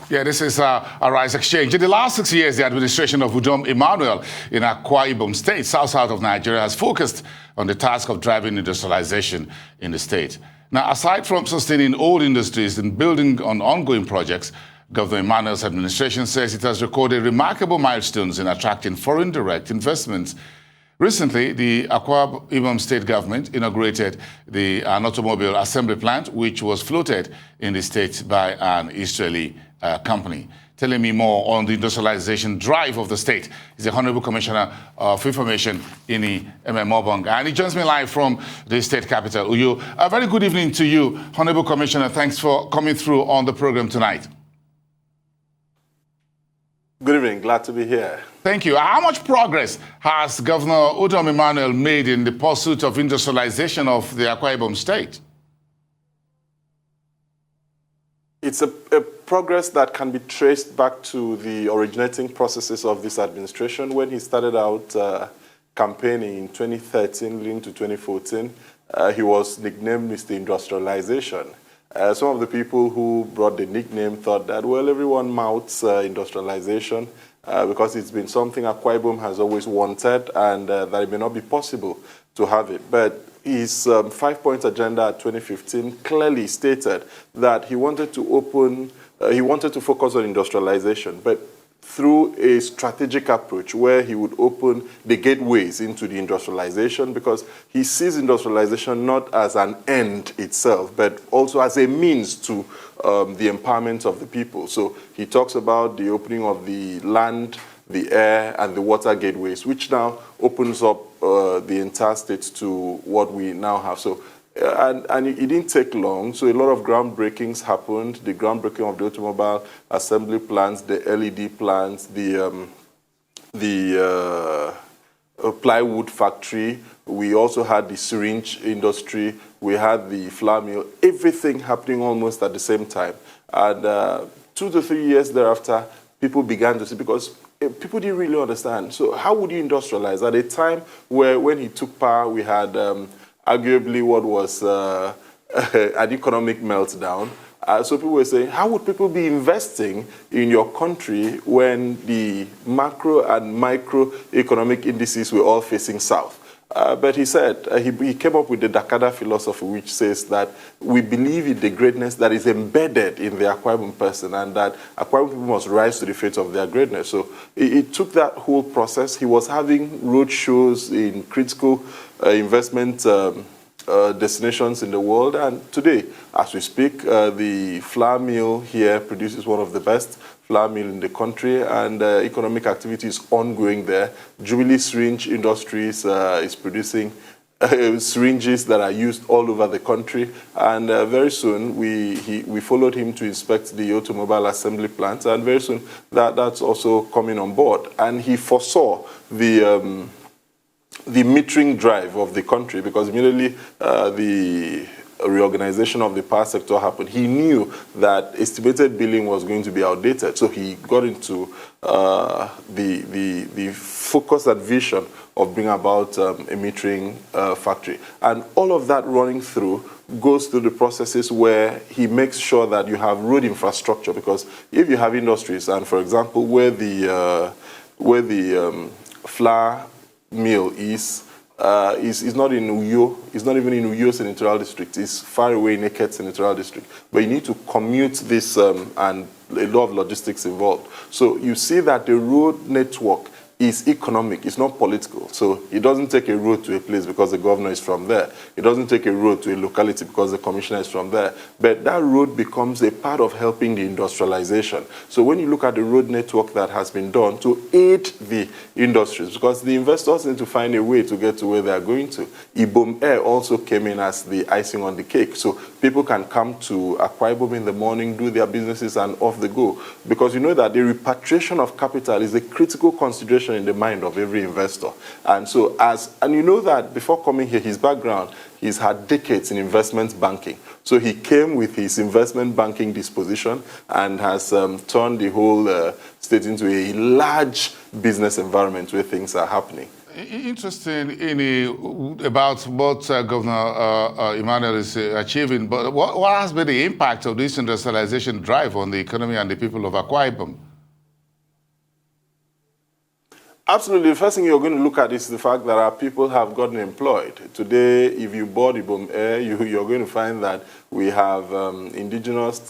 Yeah, this is a Rise Exchange. In the last 6 years, the administration of Udom Emmanuel in Akwa Ibom State, south of Nigeria, has focused on the task of driving industrialization in the state. Now, aside from sustaining old industries and building on ongoing projects, Governor Emmanuel's administration says it has recorded remarkable milestones in attracting foreign direct investments. Recently, the Akwa Ibom state government inaugurated an automobile assembly plant, which was floated in the state by an Israeli company. Telling me more on the industrialization drive of the state is the Honourable Commissioner of Information, Ememobong. And he joins me live from the state capital, Uyo. A very good evening to you, Honourable Commissioner. Thanks for coming through on the program tonight. Good evening. Glad to be here. Thank you. How much progress has Governor Udom Emmanuel made in the pursuit of industrialization of the Akwa Ibom state? It's a progress that can be traced back to the originating processes of this administration. When he started out campaigning in 2013 leading to 2014, he was nicknamed Mr. Industrialization. Some of the people who brought the nickname thought that, well, everyone mouths industrialization because it's been something Akwa Ibom has always wanted, and that it may not be possible to have it. But his 5-point agenda at 2015 clearly stated that he wanted to focus on industrialization, but through a strategic approach where he would open the gateways into the industrialization, because he sees industrialization not as an end itself, but also as a means to the empowerment of the people. So he talks about the opening of the land, the air, and the water gateways, which now opens up the entire state to what we now have. So, and it didn't take long, so a lot of groundbreakings happened. The groundbreaking of the automobile assembly plants, the LED plants, the plywood factory. We also had the syringe industry. We had the flour mill. Everything happening almost at the same time. And 2 to 3 years thereafter, people began to see, because people didn't really understand. So how would you industrialize? At a time where, when he took power, we had arguably what was an economic meltdown. So people were saying, how would people be investing in your country when the macro and micro economic indices were all facing south? But he said, he came up with the Dakada philosophy, which says that we believe in the greatness that is embedded in the Akwa Ibom person, and that Akwa Ibom people must rise to the fate of their greatness. So it took that whole process. He was having road shows in critical investment destinations in the world, and today, as we speak, the flour mill here produces one of the best flour mill in the country, and economic activity is ongoing there. Jubilee Syringe Industries is producing syringes that are used all over the country, and very soon we followed him to inspect the automobile assembly plant, and very soon that's also coming on board. And he foresaw the metering drive of the country, because immediately the reorganization of the power sector happened. He knew that estimated billing was going to be outdated, so he got into the focus and vision of bringing about a metering factory. And all of that running through goes through the processes where he makes sure that you have road infrastructure, because if you have industries, and for example, where the flour mill is not in Uyo. It's not even in Uyo Senatorial District. It's far away in Eket Senatorial District. But you need to commute this, and a lot of logistics involved. So you see that the road network is economic. It's not political. So it doesn't take a road to a place because the governor is from there. It doesn't take a road to a locality because the commissioner is from there. But that road becomes a part of helping the industrialization. So when you look at the road network that has been done to aid the industries, because the investors need to find a way to get to where they are going to. Ibom Air also came in as the icing on the cake. So people can come to Akwa Ibom in the morning, do their businesses, and off they go. Because you know that the repatriation of capital is a critical consideration in the mind of every investor. And so and you know that before coming here, his background, he's had decades in investment banking. So he came with his investment banking disposition and has turned the whole state into a large business environment where things are happening. Interesting about what Governor Emmanuel is achieving, but what has been the impact of this industrialization drive on the economy and the people of Akwa Ibom? Absolutely. The first thing you're going to look at is the fact that our people have gotten employed. Today, if you board Ibom Air, you're going to find that we have indigenous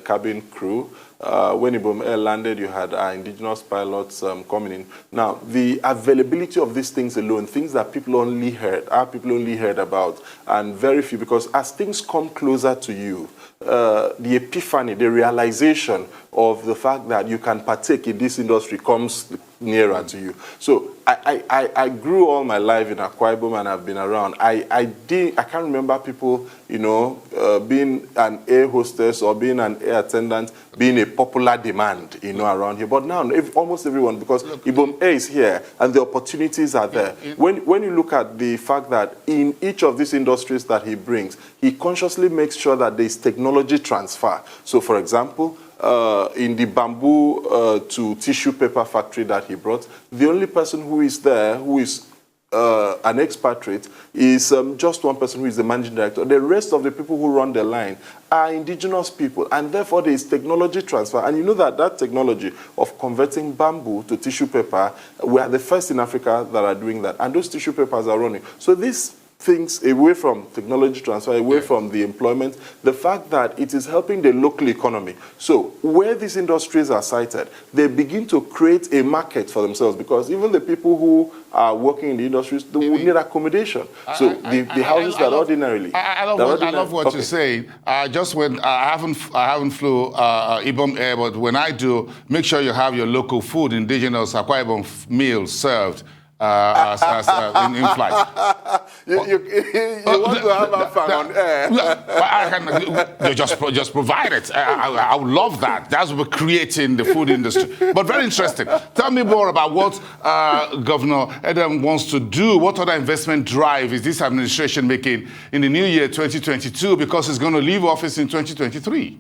cabin crew. When Ibom Air landed, you had our indigenous pilots coming in. Now, the availability of these things alone, things that people only heard, our people only heard about, and very few, because as things come closer to you, the epiphany, the realization of the fact that you can partake in this industry comes nearer to you. So I grew all my life in Akwa Ibom and I've been around. I can't remember people, you know, being an air hostess or being an air attendant being a popular demand, you know, around here. But now almost everyone, because Ibom Air is here and the opportunities are there. When you look at the fact that in each of these industries that he brings, he consciously makes sure that there is technology transfer. So, for example, in the bamboo to tissue paper factory that he brought, the only person who is there who is an expatriate is just one person who is the managing director. The rest of the people who run the line are indigenous people, and therefore there is technology transfer. And you know that that technology of converting bamboo to tissue paper, we are the first in Africa that are doing that, and those tissue papers are running. So these things, away from technology transfer, away from the employment, the fact that it is helping the local economy. So where these industries are sited, they begin to create a market for themselves, because even the people who are working in the industries, they would need accommodation. So the houses that ordinarily... I love what you're saying. Just when I haven't flew Ibom Air, but when I do, make sure you have your local food, indigenous Akwa Ibom meals served in flight. You want to have fun on air. I can just provide it. I would love that. That's what we're creating the food industry. But very interesting. Tell me more about what Governor Edem wants to do. What other investment drive is this administration making in the new year 2022, because he's going to leave office in 2023?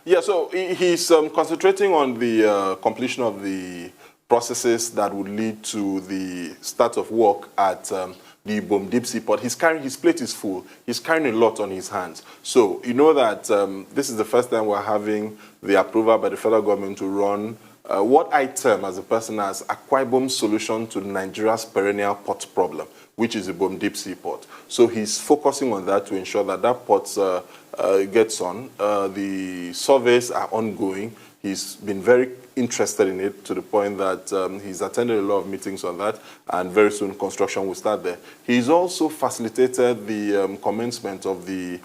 Yeah, so he's concentrating on the completion of the processes that would lead to the start of work at the Ibom Deep Sea Port. His plate is full. He's carrying a lot on his hands. So you know that this is the first time we're having the approval by the federal government to run what I term as a person as Akwa Ibom's solution to Nigeria's perennial port problem, which is Ibom Deep Sea Port. So he's focusing on that to ensure that that port gets on. The surveys are ongoing. He's been very interested in it to the point that he's attended a lot of meetings on that, and very soon construction will start there. He's also facilitated the commencement of the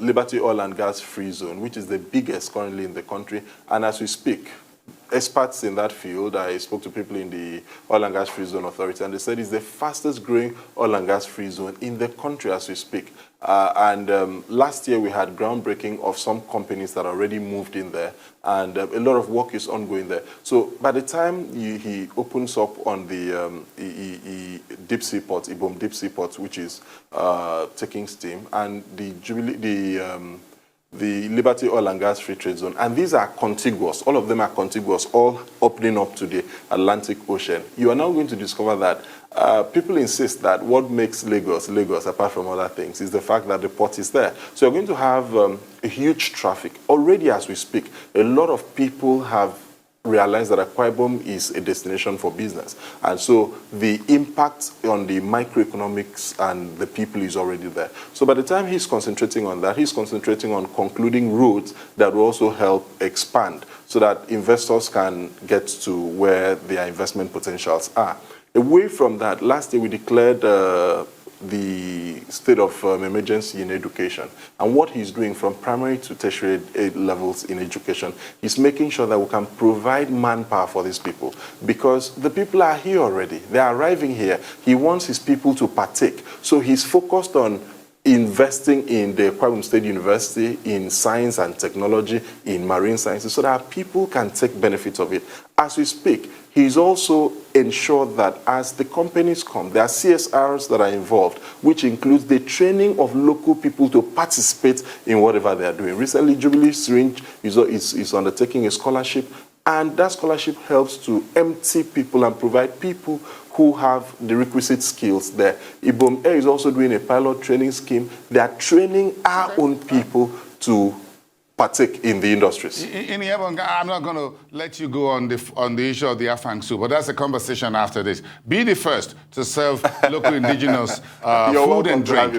Liberty Oil and Gas Free Zone, which is the biggest currently in the country. And as we speak, experts in that field, I spoke to people in the Oil and Gas Free Zone Authority, and they said it's the fastest growing oil and gas free zone in the country as we speak. Last year we had groundbreaking of some companies that already moved in there, and a lot of work is ongoing there. So by the time he opens up on the Deep Sea Port, Ibom Deep Sea Port, which is taking steam, and the Liberty Oil and Gas Free Trade Zone, and these are contiguous. All of them are contiguous, all opening up to the Atlantic Ocean. You are now going to discover that people insist that what makes Lagos, apart from other things, is the fact that the port is there. So you're going to have a huge traffic. Already as we speak, a lot of people have realize that Akwa Ibom is a destination for business. And so the impact on the microeconomics and the people is already there. So by the time he's concentrating on that, he's concentrating on concluding roads that will also help expand so that investors can get to where their investment potentials are. Away from that, last year we declared the state of emergency in education. And what he's doing from primary to tertiary levels in education, he's making sure that we can provide manpower for these people, because the people are here already. They are arriving here. He wants his people to partake. So he's focused on investing in the Akwa Ibom State University, in science and technology, in marine sciences, so that people can take benefit of it. As we speak, he's also ensured that as the companies come, there are CSRs that are involved, which includes the training of local people to participate in whatever they are doing. Recently, Jubilee Syringe is undertaking a scholarship And that scholarship helps to empty people and provide people who have the requisite skills there. Ibom Air is also doing a pilot training scheme. They are training our own people to partake in the industries. In Yabong, I'm not going to let you go on the issue of the Afang soup, but that's a conversation after this. Be the first to serve local indigenous food and drink in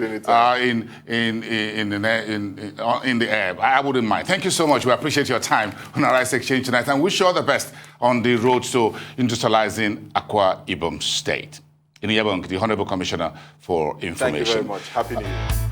the air. I wouldn't mind. Thank you so much. We appreciate your time on our Rice Exchange tonight, and wish you all the best on the road to industrializing Akwa Ibom State. In Yabong, the Honourable Commissioner for Information. Thank you very much. Happy New Year.